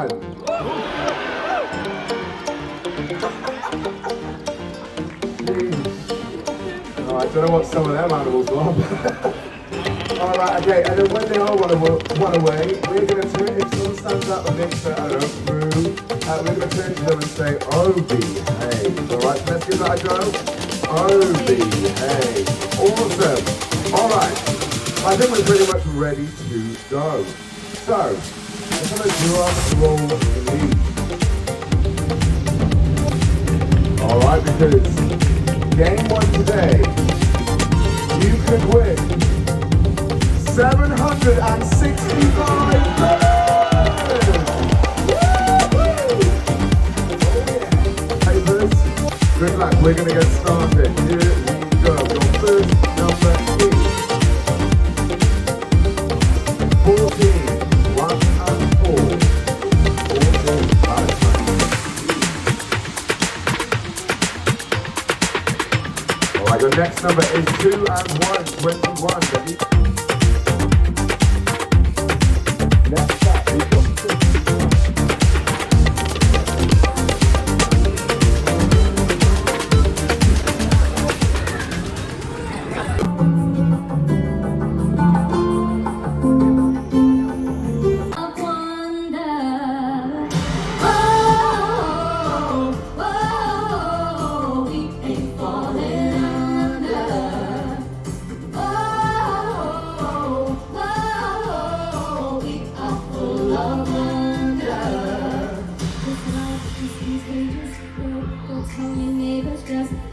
one. Oh, I don't know what some of them animals want. Alright, okay, and then when they all run away, we're going to turn, if someone stands up and makes a, I don't know, moo, we're going to turn to them and say, oh, behave. Alright, so let's give that a go. Oh, behave. Awesome. Alright, I think we're pretty much ready to go. So, let's have a drum roll please. Alright, because game one today, you could win 765 papers. Good luck, we're going to get started. Here we go. Your first number is 14. 1 and 4. 14 Alright, your next number is 2 and 1. 21. Ready? Next up, we've got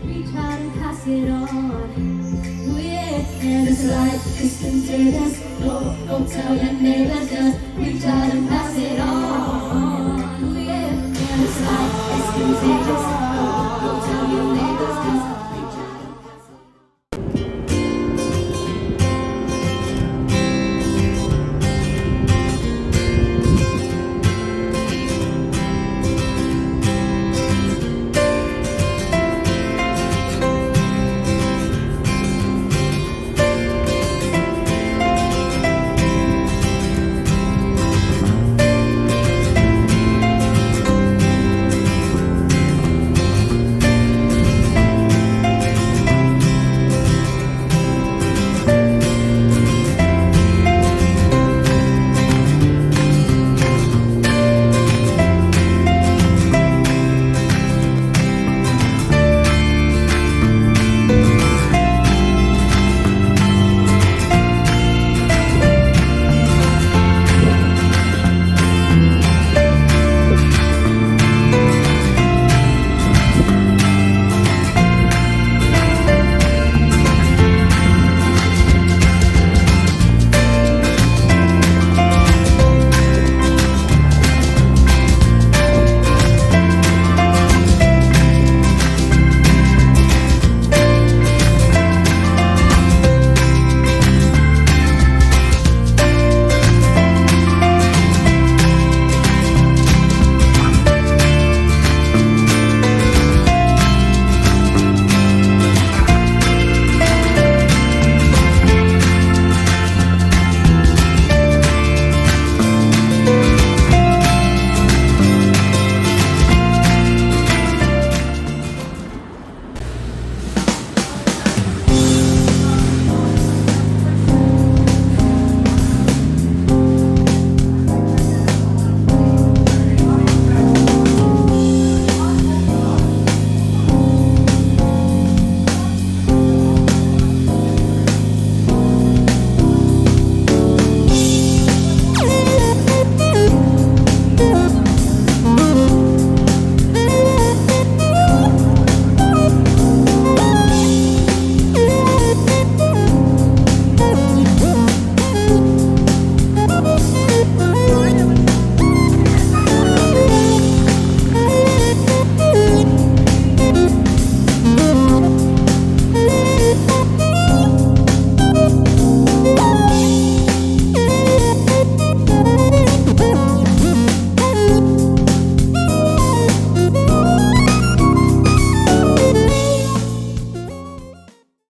reach out and pass it on. Yeah, and it's like it's contagious. Go tell your neighbors, just reach out and pass it on. Yeah, and it's like it's contagious. Go tell your neighbors, just